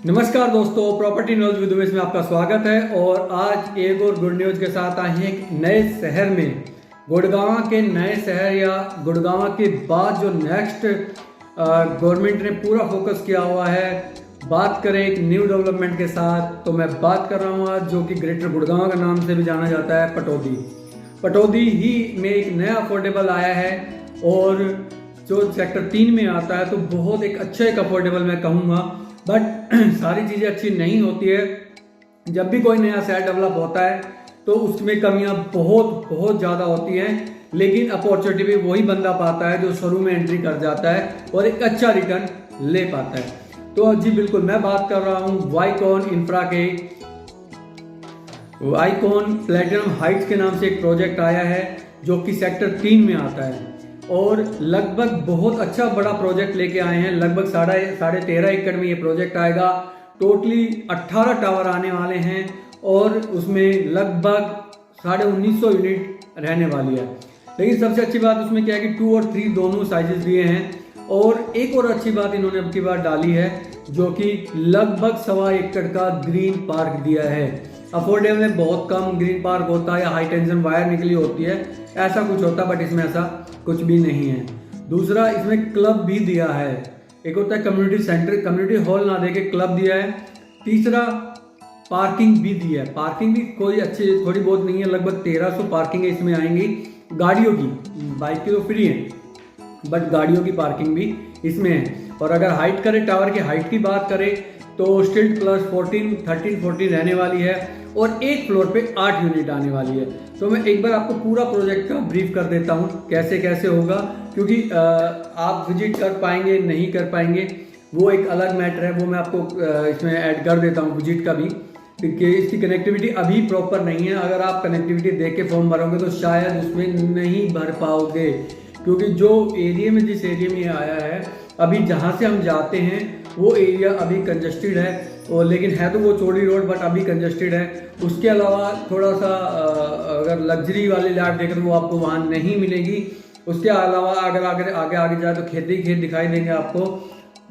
नमस्कार दोस्तों, property knowledge with Umesh में आपका स्वागत है। और आज एक और गुड न्यूज़ के साथ आए हैं एक नए शहर में। गुड़गांव के नए शहर या गुड़गांव के बाद जो नेक्स्ट गवर्नमेंट ने पूरा फोकस किया हुआ है। बात करें एक न्यू डेवलपमेंट के साथ, तो मैं बात कर रहा हूँ आज जो कि ग्रेटर गुड़गांव के नाम से भी जाना जाता है, पटौदी। पटौदी ही में एक नया अफोर्डेबल आया है और जो सेक्टर 3 में आता है, तो बहुत एक अच्छा एक अफोर्डेबल मैं कहूँगा। बट सारी चीज़ें अच्छी नहीं होती है। जब भी कोई नया शहर डेवलप होता है तो उसमें कमियां बहुत बहुत ज़्यादा होती हैं, लेकिन अपॉर्चुनिटी भी वही बंदा पाता है जो शुरू में एंट्री कर जाता है और एक अच्छा रिटर्न ले पाता है। तो जी बिल्कुल, मैं बात कर रहा हूँ वाईकॉन इंफ्रा के। वाईकॉन प्लेटिनम हाइट्स के नाम से एक प्रोजेक्ट आया है जो कि सेक्टर 3 में आता है और लगभग बहुत अच्छा बड़ा प्रोजेक्ट लेके आए हैं। लगभग साढ़े 13 एकड़ में ये प्रोजेक्ट आएगा। टोटली 18 टावर आने वाले हैं और उसमें लगभग 1950 यूनिट रहने वाली है। लेकिन सबसे अच्छी बात उसमें क्या है कि 2 और 3 दोनों साइजेस दिए हैं। और एक और अच्छी बात इन्होंने अब की बार डाली है जो कि लगभग 1.25 एकड़ का ग्रीन पार्क दिया है। अफोर्डेबल में बहुत कम ग्रीन पार्क होता है या हाई टेंशन वायर निकली होती है, ऐसा कुछ होता है, बट इसमें ऐसा कुछ भी नहीं है। दूसरा, इसमें क्लब भी दिया है। एक होता है कम्युनिटी सेंटर, कम्युनिटी हॉल ना देके क्लब दिया है। तीसरा, पार्किंग भी दी है। पार्किंग भी कोई अच्छी थोड़ी बहुत नहीं है, लगभग 1300 पार्किंग इसमें आएंगी गाड़ियों की। बाइक की तो फ्री है, बट गाड़ियों की पार्किंग भी इसमें है। और अगर हाइट करें, टावर की हाइट की बात करें, तो स्टिल्ट प्लस 13-14 रहने वाली है और एक फ्लोर पे 8 यूनिट आने वाली है। तो मैं एक बार आपको पूरा प्रोजेक्ट का ब्रीफ कर देता हूँ कैसे कैसे होगा, क्योंकि आप विजिट कर पाएंगे नहीं कर पाएंगे वो एक अलग मैटर है। वो मैं आपको इसमें ऐड कर देता हूँ विजिट का भी, क्योंकि इसकी कनेक्टिविटी अभी प्रॉपर नहीं है। अगर आप कनेक्टिविटी देख के फॉर्म भरोगे तो शायद उसमें नहीं भर पाओगे, क्योंकि जो एरिया में जिस एरिया में आया है, अभी जहाँ से हम जाते हैं वो एरिया अभी कंजस्टेड है। और लेकिन है तो वो चौड़ी रोड, बट अभी कंजस्टेड है। उसके अलावा थोड़ा सा अगर लग्जरी वाली लैब देखें तो वो आपको वहाँ नहीं मिलेगी। उसके अलावा अगर आगे जाए तो खेती खेत दिखाई देंगे आपको।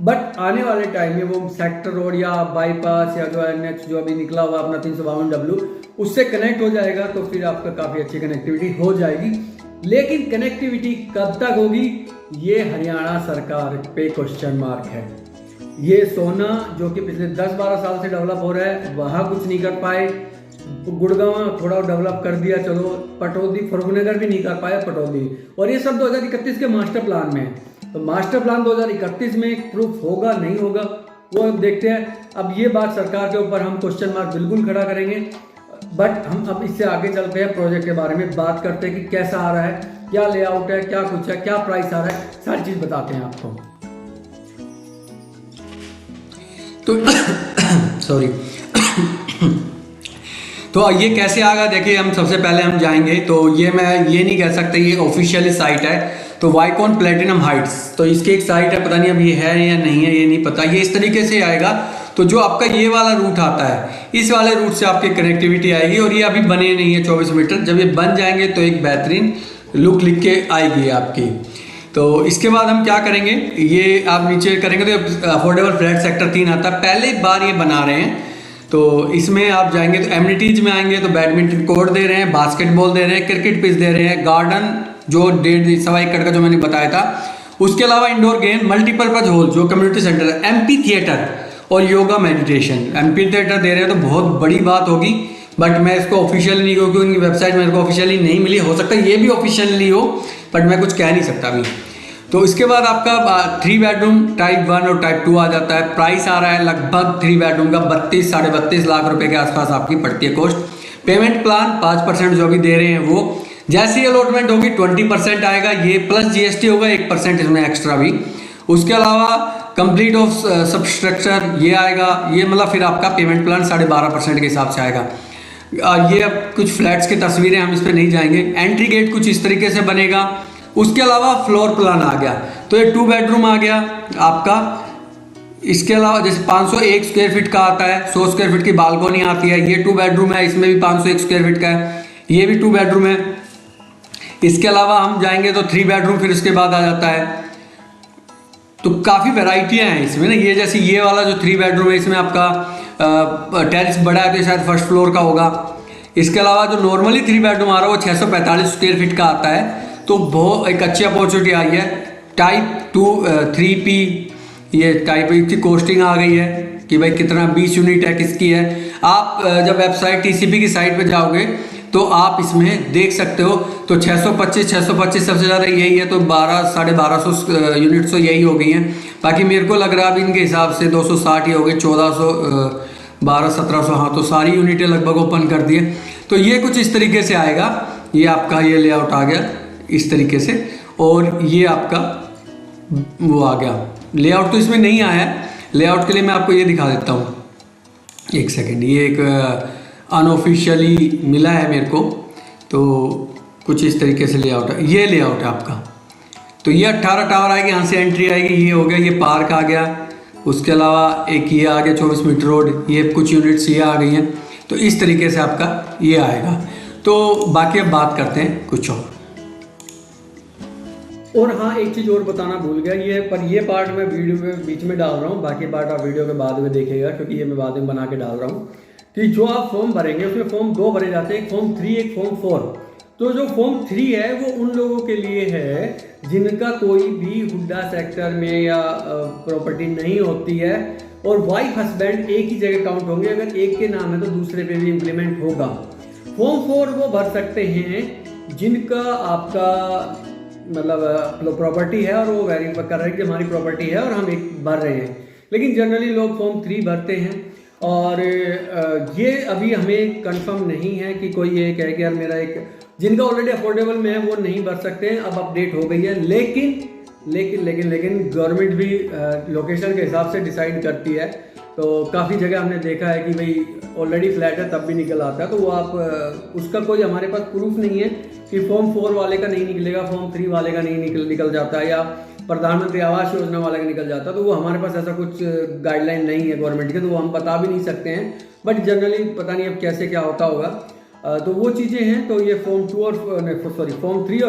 बट आने वाले टाइम में वो सेक्टर रोड या बाईपास या जो NH जो अभी निकला हुआ अपना 352W उससे कनेक्ट हो जाएगा, तो फिर आपका काफ़ी अच्छी कनेक्टिविटी हो जाएगी। लेकिन कनेक्टिविटी कब तक होगी, ये हरियाणा सरकार पे क्वेश्चन मार्क है। ये सोना जो कि पिछले 10-12 साल से डेवलप हो रहा है, वहाँ कुछ नहीं कर पाए। गुड़गांव थोड़ा डेवलप कर दिया, चलो। पटौदी, फरूखनगर भी नहीं कर पाया पटौदी। और ये सब 2031 के मास्टर प्लान में है। तो मास्टर प्लान 2031 में प्रूफ होगा नहीं होगा वो अब देखते हैं। अब ये बात सरकार के ऊपर हम क्वेश्चन मार्क बिल्कुल खड़ा करेंगे। बट हम अब इससे आगे चलते हैं, प्रोजेक्ट के बारे में बात करते हैं कि कैसा आ रहा है, क्या लेआउट है, क्या कुछ है, क्या प्राइस आ रहा है, सारी चीज़ बताते हैं आपको। तो सॉरी तो ये कैसे आएगा, देखिए हम सबसे पहले हम जाएंगे तो ये मैं ये नहीं कह सकता ये ऑफिशियली साइट है। तो वाईकॉन प्लेटिनम हाइट्स, तो इसकी एक साइट है, पता नहीं अब ये है या नहीं है, ये नहीं पता। ये इस तरीके से आएगा। तो जो आपका ये वाला रूट आता है, इस वाले रूट से आपकी कनेक्टिविटी आएगी। और ये अभी बने नहीं है 24 मीटर, जब ये बन जाएंगे तो एक बेहतरीन लुक लिख के आएगी आपकी। तो इसके बाद हम क्या करेंगे, ये आप नीचे करेंगे तो अफोर्डेबल फ्लैट सेक्टर 3 आता है। पहले बार ये बना रहे हैं, तो इसमें आप जाएंगे तो एमिनिटीज में आएंगे तो बैडमिंटन कोर्ट दे रहे हैं, बास्केटबॉल दे रहे हैं, क्रिकेट पिच दे रहे हैं, गार्डन जो 1.5-1.25 एकड़ का जो मैंने बताया था। उसके अलावा इंडोर गेम, मल्टीपर्पज हॉल जो कम्युनिटी सेंटर है, एमपी थिएटर और योगा मेडिटेशन। एमपी थिएटर दे रहे हैं तो बहुत बड़ी बात होगी, बट मैं इसको ऑफिशियली नहीं, क्योंकि उनकी वेबसाइट मेरे को ऑफिशियली नहीं मिली। हो सकता है ये भी ऑफिशियली हो, बट मैं कुछ कह नहीं सकता अभी। तो इसके बाद आपका 3 बेडरूम टाइप 1 और टाइप 2 आ जाता है। प्राइस आ रहा है लगभग 3 बेडरूम का 32-32.5 लाख रुपए के आसपास आपकी पड़ती है कॉस्ट। पेमेंट प्लान 5% जो अभी दे रहे हैं वो, जैसी अलॉटमेंट होगी 20% आएगा, ये प्लस GST होगा 1% इसमें एक्स्ट्रा भी। उसके अलावा कंप्लीट ऑफ सबस्ट्रक्चर ये आएगा, ये मतलब फिर आपका पेमेंट प्लान 12.5% के हिसाब से आएगा। ये अब कुछ फ्लैट्स की तस्वीरें, हम इस पर नहीं जाएंगे। एंट्री गेट कुछ इस तरीके से बनेगा। उसके अलावा फ्लोर प्लान आ गया, तो ये 2 बेडरूम आ गया आपका। इसके अलावा जैसे 501 स्क्वायर फीट का आता है, 100 स्क्वायर फीट की बालकोनी आती है। ये 2 बेडरूम है, इसमें भी 501 स्क्वायर फीट का है, ये भी 2 बेडरूम है। इसके अलावा हम जाएंगे तो 3 बेडरूम फिर इसके बाद आ जाता है। तो काफ़ी वैरायटियाँ हैं इसमें ना। ये जैसे ये वाला जो 3 बेडरूम है, इसमें आपका टेरेस बड़ा है तो शायद फर्स्ट फ्लोर का होगा। इसके अलावा जो नॉर्मली 3 बेडरूम आ रहा है वो 645 स्क्वायर फीट का आता है। तो बहुत एक अच्छी अपॉर्चुनिटी आई है। टाइप 2 3P ये टाइप की कोस्टिंग आ गई है कि भाई कितना 20 यूनिट है, किसकी है। आप जब वेबसाइट TCP की साइट पे जाओगे तो आप इसमें देख सकते हो। तो 625 सबसे ज़्यादा यही है, तो 1200-1250 यूनिट्स तो यही हो गई हैं। बाकी मेरे को लग रहा है अभी इनके हिसाब से 260 ही हो गई, 1400 1200-1700, हाँ तो सारी यूनिटें लगभग ओपन कर दिए। तो ये कुछ इस तरीके से आएगा। ये आपका ये लेआउट आ गया इस तरीके से, और ये आपका वो आ गया। लेआउट तो इसमें नहीं आया है, लेआउट के लिए मैं आपको ये दिखा देता हूँ, एक सेकेंड। ये एक अनऑफिशियली मिला है मेरे को, तो कुछ इस तरीके से लेआउट है। ये लेआउट है आपका। तो ये 18 टावर आएगी, यहाँ से एंट्री आएगी, ये हो गया, ये पार्क आ गया। उसके अलावा एक ये आ गया 24 मीटर रोड, ये कुछ यूनिट्स ये आ गई हैं। तो इस तरीके से आपका ये आएगा। तो बाकी अब बात करते हैं कुछ और हाँ, एक चीज़ और बताना भूल गया, ये पार्ट मैं वीडियो में बीच में डाल रहा हूँ, बाकी पार्ट आप वीडियो के बाद में देखिएगा, क्योंकि ये मैं बाद में बना के डाल रहा हूँ कि जो आप फॉर्म भरेंगे उसमें फॉर्म 2 भरे जाते हैं, एक फॉर्म 3 एक फॉर्म 4। तो जो फॉर्म 3 है वो उन लोगों के लिए है जिनका कोई भी हुड्डा सेक्टर में या प्रॉपर्टी नहीं होती है, और वाइफ हस्बैंड एक ही जगह काउंट होंगे। अगर एक के नाम है तो दूसरे पे भी इम्प्लीमेंट होगा। फॉर्म 4 वो भर सकते हैं जिनका आपका मतलब प्रॉपर्टी है और वो वेरीफाई कर रहे हैं कि हमारी प्रॉपर्टी है और हम एक भर रहे हैं। लेकिन जनरली लोग फॉर्म 3 भरते हैं, और ये अभी हमें कंफर्म नहीं है कि कोई ये कहे कि यार मेरा एक, जिनका ऑलरेडी अफोर्डेबल में है वो नहीं भर सकते हैं, अब अपडेट हो गई है। लेकिन गवर्नमेंट भी लोकेशन के हिसाब से डिसाइड करती है। तो काफ़ी जगह हमने देखा है कि भाई ऑलरेडी फ्लैट है तब भी निकल आता है, तो वो आप उसका कोई हमारे पास प्रूफ नहीं है कि फॉर्म 4 वाले का नहीं निकलेगा, फॉर्म 3 वाले का नहीं निकल जाता है, या प्रधानमंत्री आवास योजना वाले का निकल जाता है। तो वो हमारे पास ऐसा कुछ गाइडलाइन नहीं है गवर्नमेंट के, तो वो हम बता भी नहीं सकते हैं। बट जनरली पता नहीं अब कैसे क्या होता होगा। तो वो चीज़ें हैं। तो ये फॉर्म 3 और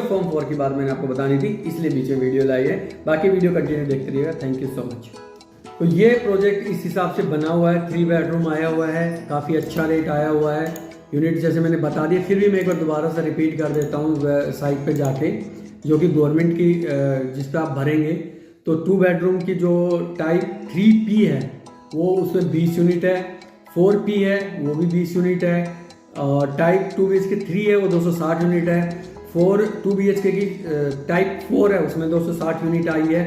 फॉर्म 4 की बात मैंने आपको बतानी थी, इसलिए बीच में वीडियो लाई है। बाकी वीडियो कंटिन्यू देखते रहिएगा। Thank you so much. तो ये प्रोजेक्ट इस हिसाब से बना हुआ है, 3 बेडरूम आया हुआ है, काफ़ी अच्छा रेट आया हुआ है। यूनिट जैसे मैंने बता दिया, फिर भी मैं एक बार दोबारा से रिपीट कर देता हूँ साइट पे जाके, जो कि गवर्नमेंट की जिस पर आप भरेंगे। तो 2 बेडरूम की जो टाइप 3P है वो उसमें 20 यूनिट है, 4P है वो भी 20 यूनिट है, और टाइप 2 BHK 3 है वो 260 यूनिट है, 2 BHK की टाइप 4 है उसमें 260 यूनिट आई है।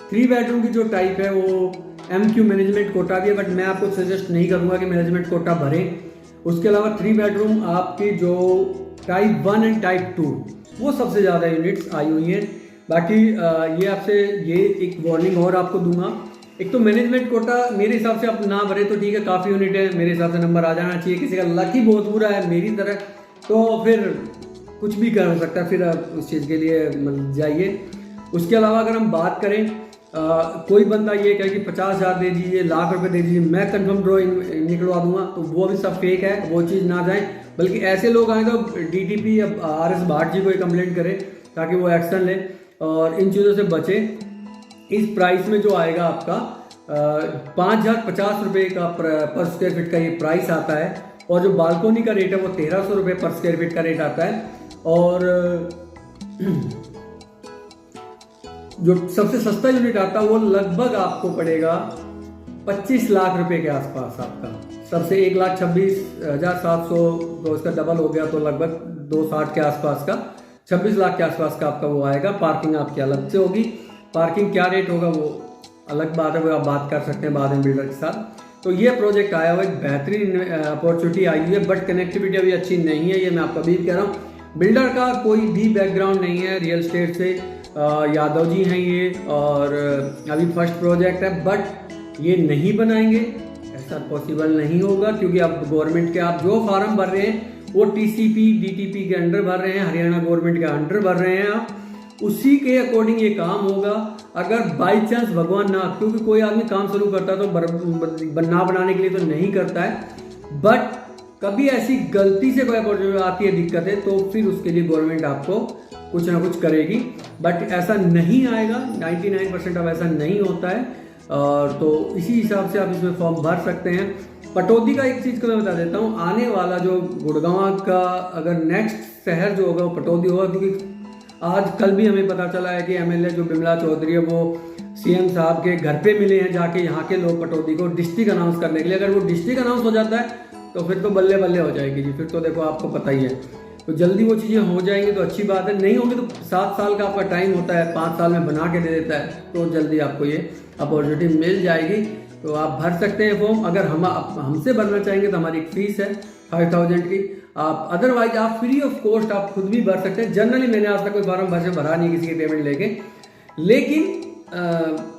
3 बेडरूम की जो टाइप है वो MQ मैनेजमेंट कोटा भी है, बट मैं आपको सजेस्ट नहीं करूँगा कि मैनेजमेंट कोटा भरें। उसके अलावा 3 बेडरूम आपकी जो टाइप 1 एंड टाइप 2 वो सबसे ज़्यादा यूनिट्स आई हुई हैं। बाकी ये आपसे ये एक वार्निंग और आपको दूंगा, एक तो मैनेजमेंट कोटा मेरे हिसाब से आप ना भरे तो ठीक है, काफ़ी यूनिट है, मेरे हिसाब से नंबर आ जाना चाहिए। किसी का लक ही बहुत बुरा है मेरी तरह, तो फिर कुछ भी कर सकता है, फिर आप उस चीज़ के लिए जाइए। उसके अलावा अगर हम बात करें, कोई बंदा ये कहे कि 50,000 दे दीजिए, लाख रुपए दे दीजिए, मैं कंफर्म ड्रॉ निकलवा दूंगा, तो वो भी सब फेक है, वो चीज़ ना जाए। बल्कि ऐसे लोग आए तो DTP या RS भाट जी को कंप्लेंट करें ताकि वो एक्शन ले और इन चीज़ों से बचे। इस प्राइस में जो आएगा आपका 5,050 रुपये का पर स्क्वायर फीट का ये प्राइस आता है, और जो बालकोनी का रेट है वो 1,300 रुपये पर स्क्वायर फीट का रेट आता है। और जो सबसे सस्ता यूनिट आता है वो लगभग आपको पड़ेगा 25 लाख रुपए के आसपास आपका। सबसे 1,26,700, तो उसका डबल हो गया तो लगभग 260 के आसपास का, 26 लाख के आसपास का आपका वो आएगा। पार्किंग आपकी अलग से होगी, पार्किंग क्या रेट होगा वो अलग बात है, वो आप बात कर सकते हैं बाद में बिल्डर के साथ। तो ये प्रोजेक्ट आया हुआ एक बेहतरीन अपॉर्चुनिटी आई हुई है, बट कनेक्टिविटी अभी अच्छी नहीं है, ये मैं आपको अभी कह रहा हूँ। बिल्डर का कोई भी बैकग्राउंड नहीं है रियल स्टेट से, यादव जी हैं ये, और अभी फर्स्ट प्रोजेक्ट है, बट ये नहीं बनाएंगे, ऐसा पॉसिबल नहीं होगा, क्योंकि अब गवर्नमेंट के आप जो फार्म भर रहे हैं वो TCP DTP के अंडर भर रहे हैं, हरियाणा गवर्नमेंट के अंडर भर रहे हैं आप, उसी के अकॉर्डिंग ये काम होगा। अगर बाई चांस भगवान ना, क्योंकि कोई आदमी काम शुरू करता है तो ना बनाने के लिए तो नहीं करता है, बट कभी ऐसी गलती से कोई अपॉर्चुनिटी आती है, दिक्कत है, तो फिर उसके लिए गवर्नमेंट आपको कुछ ना कुछ करेगी, बट ऐसा नहीं आएगा, 99% अब ऐसा नहीं होता है। और तो इसी हिसाब से आप इसमें फॉर्म भर सकते हैं। पटौदी का एक चीज़ को मैं बता देता हूँ, आने वाला जो गुड़गांव का अगर नेक्स्ट शहर जो होगा वो पटौदी होगा, क्योंकि आज कल भी हमें पता चला है कि एमएलए जो बिमला चौधरी है वो सीएम साहब के घर पे मिले हैं जाके यहाँ के लोग पटौदी को डिस्ट्रिक्ट अनाउंस करने के लिए। अगर वो डिस्ट्रिक्ट अनाउंस हो जाता है तो फिर तो बल्ले बल्ले हो जाएगी जी, फिर तो देखो आपको पता ही है। तो जल्दी वो चीज़ें हो जाएंगी तो अच्छी बात है, नहीं होगी तो 7 साल का आपका टाइम होता है, 5 साल में बना के दे देता है, तो जल्दी आपको ये अपॉर्चुनिटी मिल जाएगी। तो आप भर सकते हैं फॉर्म। अगर हमसे भरना चाहेंगे तो हमारी एक फीस है 5000 की। आप अदरवाइज आप फ्री ऑफ कॉस्ट आप खुद भी भर सकते हैं। जनरली मैंने आज तक कोई फॉर्म भरा नहीं किसी की पेमेंट लेके, लेकिन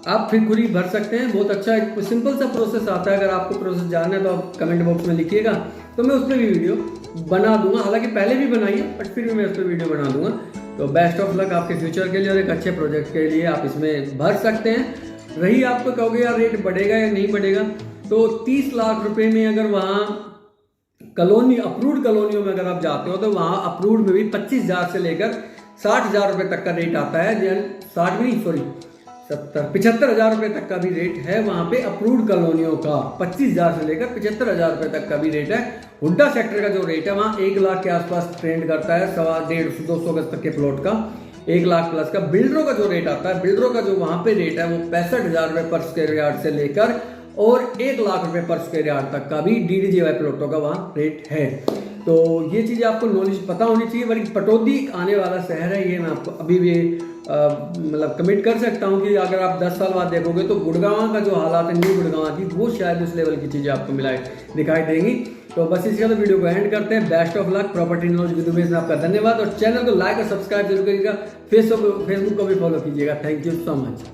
आप फिर खुद ही भर सकते हैं। बहुत अच्छा एक सिंपल सा प्रोसेस आता है। अगर आपको प्रोसेस जानना है तो आप कमेंट बॉक्स में लिखिएगा, तो मैं उस पर भी वीडियो बना दूंगा। हालांकि पहले भी बनाई है, बट फिर भी मैं उस पर वीडियो बना दूंगा। तो बेस्ट ऑफ लक आपके फ्यूचर के लिए और एक अच्छे प्रोजेक्ट के लिए आप इसमें भर सकते हैं। रही आपको कहोगे यार रेट बढ़ेगा या नहीं बढ़ेगा, तो 30 लाख रुपए में अगर वहाँ कॉलोनी अप्रूव्ड कॉलोनियों में अगर आप जाते हो तो वहाँ अप्रूव्ड में भी 25,000 से लेकर 60,000 रुपये तक का रेट आता है। 75,000 रुपये तक का भी रेट है वहाँ पे अप्रूव्ड कॉलोनियों का। 25,000 से लेकर 75,000 रुपये तक का भी रेट है। हुड्डा सेक्टर का जो रेट है वहाँ 1 लाख के आसपास ट्रेंड करता है, 150-200 गज तक के प्लॉट का 1 लाख प्लस का। बिल्डरों का जो रेट आता है, बिल्डरों का जो वहाँ पे रेट है वो 65,000 रुपये पर स्क्वायर यार्ड से लेकर और 1 लाख रुपए पर स्क्वायर यार्ड तक का भी DDGY प्लॉटों का वहाँ रेट है। तो ये चीज़ आपको नॉलेज पता होनी चाहिए। बल्कि पटौदी आने वाला शहर है, ये मैं आपको अभी भी मतलब कमिट कर सकता हूँ कि अगर आप 10 साल बाद देखोगे तो गुड़गांव का जो हालात है, न्यू गुड़गांव की, वो शायद उस लेवल की चीज़ें आपको दिखाई देंगी। तो बस इसके बाद वीडियो को एंड करते हैं। Best of luck. Property knowledge with Umesh में आपका धन्यवाद, और चैनल को लाइक और सब्सक्राइब जरूर करिएगा। फेसबुक को भी फॉलो कीजिएगा। Thank you so much.